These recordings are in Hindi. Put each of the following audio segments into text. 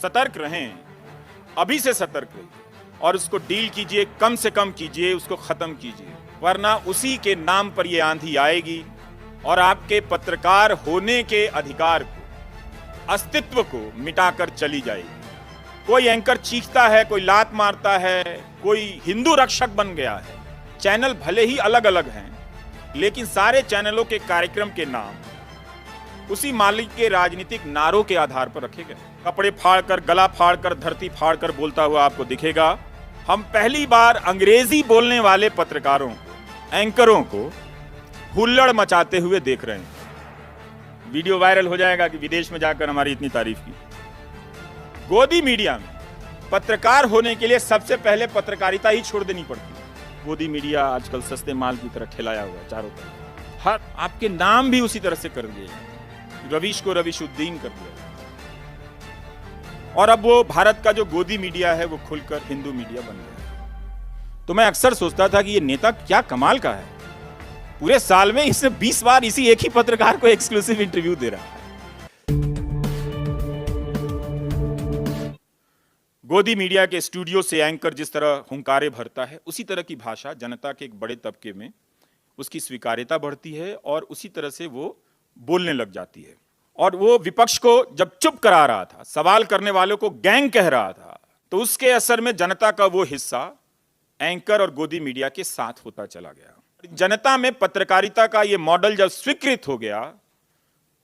सतर्क रहें, अभी से सतर्क रहिए और उसको डील कीजिए, कम से कम कीजिए, उसको खत्म कीजिए, वरना उसी के नाम पर ये आंधी आएगी और आपके पत्रकार होने के अधिकार को, अस्तित्व को मिटाकर चली जाएगी। कोई एंकर चीखता है, कोई लात मारता है, कोई हिंदू रक्षक बन गया है। चैनल भले ही अलग अलग हैं, लेकिन सारे चैनलों के कार्यक्रम के नाम उसी मालिक के राजनीतिक नारों के आधार पर रखे गए। कपड़े फाड़कर, गला फाड़कर, धरती फाड़कर बोलता हुआ आपको दिखेगा। हम पहली बार अंग्रेजी बोलने वाले पत्रकारों को, एंकरों को हुल्लड़ मचाते हुए देख रहे हैं। वीडियो वायरल हो जाएगा कि विदेश में जाकर हमारी इतनी तारीफ की। गोदी मीडिया में पत्रकार होने के लिए सबसे पहले पत्रकारिता ही छोड़ देनी पड़ती है। गोदी मीडिया आजकल सस्ते माल की तरह खिलाया हुआ है चारों तरफ। हर आपके नाम भी उसी तरह से कर दिए, रवीश को रवीशुद्दीन कर दिया। और अब वो भारत का जो गोदी मीडिया है वो खुलकर हिंदू मीडिया बन गया। तो मैं अक्सर सोचता था कि ये नेता क्या कमाल का है, पूरे साल में इसने 20 बार इसी एक ही पत्रकार को एक्सक्लूसिव इंटरव्यू दे रहा है। गोदी मीडिया के स्टूडियो से एंकर जिस तरह हुंकारे भरता है, उसी तरह की भाषा जनता के एक बड़े तबके में उसकी स्वीकार्यता बढ़ती है और उसी तरह से वो बोलने लग जाती है। और वो विपक्ष को जब चुप करा रहा था, सवाल करने वालों को गैंग कह रहा था, तो उसके असर में जनता का वो हिस्सा एंकर और गोदी मीडिया के साथ होता चला गया। जनता में पत्रकारिता का ये मॉडल जब स्वीकृत हो गया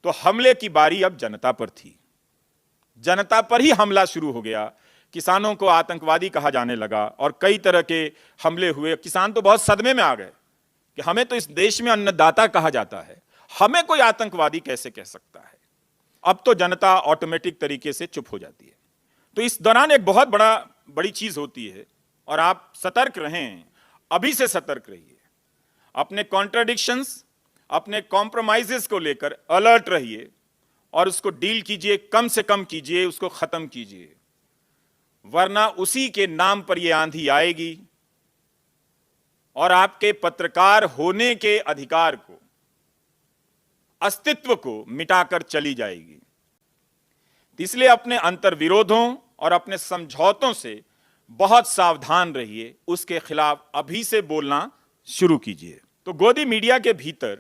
तो हमले की बारी अब जनता पर थी। जनता पर ही हमला शुरू हो गया। किसानों को आतंकवादी कहा जाने लगा और कई तरह के हमले हुए। किसान तो बहुत सदमे में आ गए कि हमें तो इस देश में अन्नदाता कहा जाता है, हमें कोई आतंकवादी कैसे कह सकता है। अब तो जनता ऑटोमेटिक तरीके से चुप हो जाती है। तो इस दौरान एक बहुत बड़ी चीज होती है और आप सतर्क रहें, अभी से सतर्क रहिए। अपने कॉन्ट्राडिक्शंस, अपने कॉम्प्रोमाइजेस को लेकर अलर्ट रहिए और उसको डील कीजिए, कम से कम कीजिए, उसको खत्म कीजिए, वरना उसी के नाम पर यह आंधी आएगी और आपके पत्रकार होने के अधिकार को, अस्तित्व को मिटाकर चली जाएगी। इसलिए अपने अंतर्विरोधों और अपने समझौतों से बहुत सावधान रहिए, उसके खिलाफ अभी से बोलना शुरू कीजिए। तो गोदी मीडिया के भीतर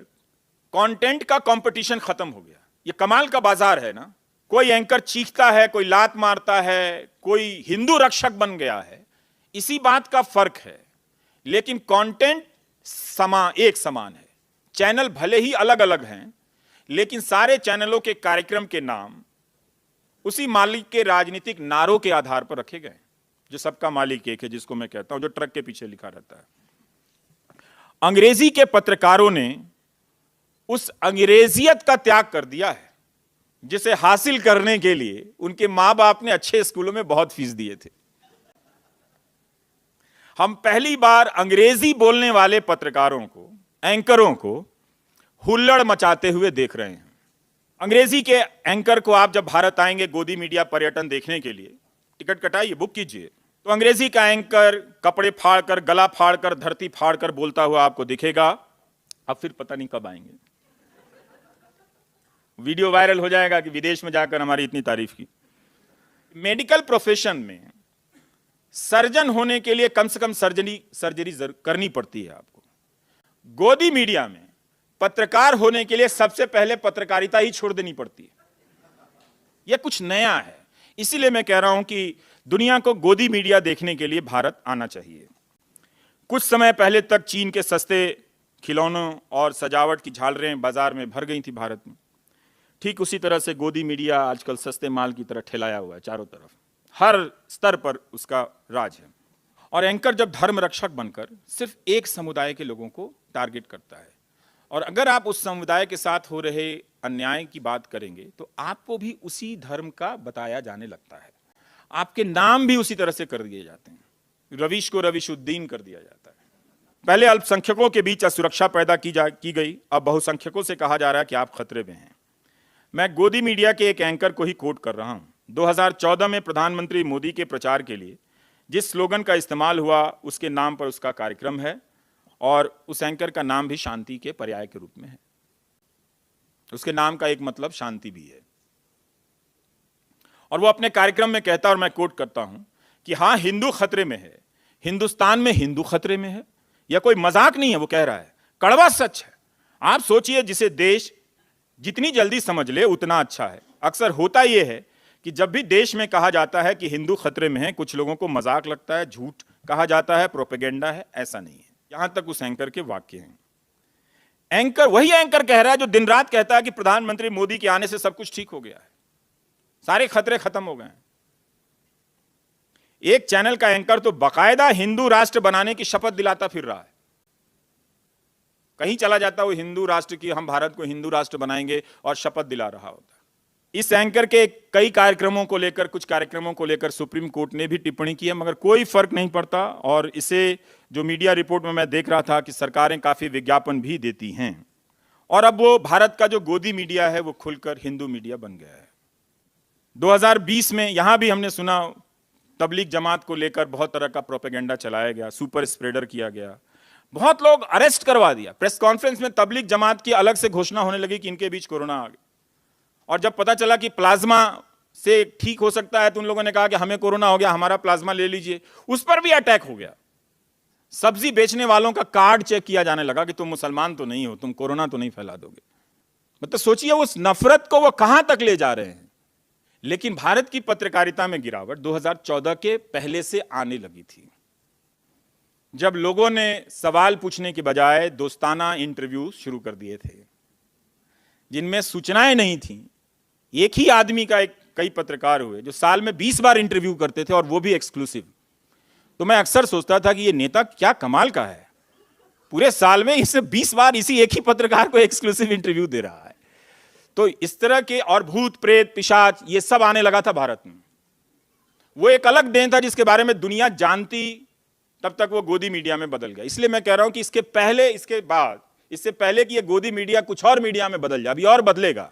कंटेंट का कंपटीशन खत्म हो गया। ये कमाल का बाजार है ना। कोई एंकर चीखता है, कोई लात मारता है, कोई हिंदू रक्षक बन गया है। इसी बात का फर्क है, लेकिन कंटेंट एक समान है। चैनल भले ही अलग अलग हैं, लेकिन सारे चैनलों के कार्यक्रम के नाम उसी मालिक के राजनीतिक नारों के आधार पर रखे गए, जो सबका मालिक एक है, जिसको मैं कहता हूं, जो ट्रक के पीछे लिखा रहता है। अंग्रेजी के पत्रकारों ने उस अंग्रेजियत का त्याग कर दिया है जिसे हासिल करने के लिए उनके मां बाप ने अच्छे स्कूलों में बहुत फीस दिए थे। हम पहली बार अंग्रेजी बोलने वाले पत्रकारों को, एंकरों को हुल्लड़ मचाते हुए देख रहे हैं। अंग्रेजी के एंकर को आप जब भारत आएंगे गोदी मीडिया पर्यटन देखने के लिए, टिकट कटाइए, बुक कीजिए, तो अंग्रेजी का एंकर कपड़े फाड़कर, गला फाड़कर, धरती फाड़कर बोलता हुआ आपको दिखेगा। अब फिर पता नहीं कब आएंगे। वीडियो वायरल हो जाएगा कि विदेश में जाकर हमारी इतनी तारीफ की। मेडिकल प्रोफेशन में सर्जन होने के लिए कम से कम सर्जरी करनी पड़ती है आपको। गोदी मीडिया में पत्रकार होने के लिए सबसे पहले पत्रकारिता ही छोड़ देनी पड़ती है। यह कुछ नया है, इसीलिए मैं कह रहा हूं कि दुनिया को गोदी मीडिया देखने के लिए भारत आना चाहिए। कुछ समय पहले तक चीन के सस्ते खिलौनों और सजावट की झालरें बाजार में भर गई थी भारत में। ठीक उसी तरह से गोदी मीडिया आजकल सस्ते माल की तरह ठेलाया हुआ है चारों तरफ, हर स्तर पर उसका राज है। और एंकर जब धर्म रक्षक बनकर सिर्फ एक समुदाय के लोगों को टारगेट करता है, और अगर आप उस समुदाय के साथ हो रहे अन्याय की बात करेंगे तो आपको भी उसी धर्म का बताया जाने लगता है। आपके नाम भी उसी तरह से कर दिए जाते हैं। रवीश को रवीशुद्दीन कर दिया जाता है। पहले अल्पसंख्यकों के बीच असुरक्षा पैदा की गई, अब बहुसंख्यकों से कहा जा रहा है कि आप खतरे में हैं। मैं गोदी मीडिया के एक एंकर को ही कोट कर रहा हूं। 2014 में प्रधानमंत्री मोदी के प्रचार के लिए जिस स्लोगन का इस्तेमाल हुआ, उसके नाम पर उसका कार्यक्रम है, और उस एंकर का नाम भी शांति के पर्याय के रूप में है। उसके नाम का एक मतलब शांति भी है। और वो अपने कार्यक्रम में कहता है, और मैं कोट करता हूं, कि हां हिंदू खतरे में है, हिंदुस्तान में हिंदू खतरे में है। यह कोई मजाक नहीं है, वो कह रहा है, कड़वा सच है। आप सोचिए, जिसे देश जितनी जल्दी समझ ले उतना अच्छा है। अक्सर होता यह है कि जब भी देश में कहा जाता है कि हिंदू खतरे में है, कुछ लोगों को मजाक लगता है, झूठ कहा जाता है, प्रोपेगेंडा है। ऐसा नहीं है। यहां तक उस एंकर के वाक्य हैं। एंकर, वही एंकर कह रहा है जो दिन रात कहता है कि प्रधानमंत्री मोदी के आने से सब कुछ ठीक हो गया है, सारे खतरे खत्म हो गए हैं। एक चैनल का एंकर तो बाकायदा हिंदू राष्ट्र बनाने की शपथ दिलाता फिर रहा है। कहीं चला जाता वो हिंदू राष्ट्र की, हम भारत को हिंदू राष्ट्र बनाएंगे, और शपथ दिला रहा होता। इस एंकर के कई कार्यक्रमों को लेकर, कुछ कार्यक्रमों को लेकर सुप्रीम कोर्ट ने भी टिप्पणी की है, मगर कोई फर्क नहीं पड़ता। और इसे जो मीडिया रिपोर्ट में मैं देख रहा था कि सरकारें काफी विज्ञापन भी देती हैं, और अब वो भारत का जो गोदी मीडिया है वो खुलकर हिंदू मीडिया बन गया है। 2020 में यहां भी हमने सुना, तबलीग जमात को लेकर बहुत तरह का प्रोपेगेंडा चलाया गया, सुपर स्प्रेडर किया गया, बहुत लोग अरेस्ट करवा दिया। प्रेस कॉन्फ्रेंस में तबलीग जमात की अलग से घोषणा होने लगी कि इनके बीच कोरोना आ गया, और जब पता चला कि प्लाज्मा से ठीक हो सकता है तो उन लोगों ने कहा कि हमें कोरोना हो गया, हमारा प्लाज्मा ले लीजिए। उस पर भी अटैक हो गया। सब्जी बेचने वालों का कार्ड चेक किया जाने लगा कि तुम मुसलमान तो नहीं हो, तुम कोरोना तो नहीं फैला दोगे। मतलब सोचिए उस नफरत को वो कहां तक ले जा रहे हैं। लेकिन भारत की पत्रकारिता में गिरावट 2014 के पहले से आने लगी थी, जब लोगों ने सवाल पूछने के बजाय दोस्ताना इंटरव्यू शुरू कर दिए थे, जिनमें सूचनाएं नहीं थी। एक ही आदमी का कई पत्रकार हुए जो साल में 20 बार इंटरव्यू करते थे, और वो भी एक्सक्लूसिव। तो मैं अक्सर सोचता था कि ये नेता क्या कमाल का है, पूरे साल में इससे 20 बार इसी एक ही पत्रकार को एक्सक्लूसिव इंटरव्यू दे रहा है। तो इस तरह के, और भूत प्रेत पिशाच ये सब आने लगा था भारत में। वो एक अलग देन था जिसके बारे में दुनिया जानती, तब तक वो गोदी मीडिया में बदल गया। इसलिए मैं कह रहा हूं कि इसके पहले, इसके बाद, इससे पहले कि ये गोदी मीडिया कुछ और मीडिया में बदल जाए, अभी और बदलेगा,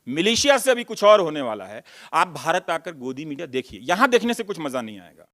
मिलिशिया से अभी कुछ और होने वाला है। आप भारत आकर गोदी मीडिया देखिए, यहां देखने से कुछ मजा नहीं आएगा।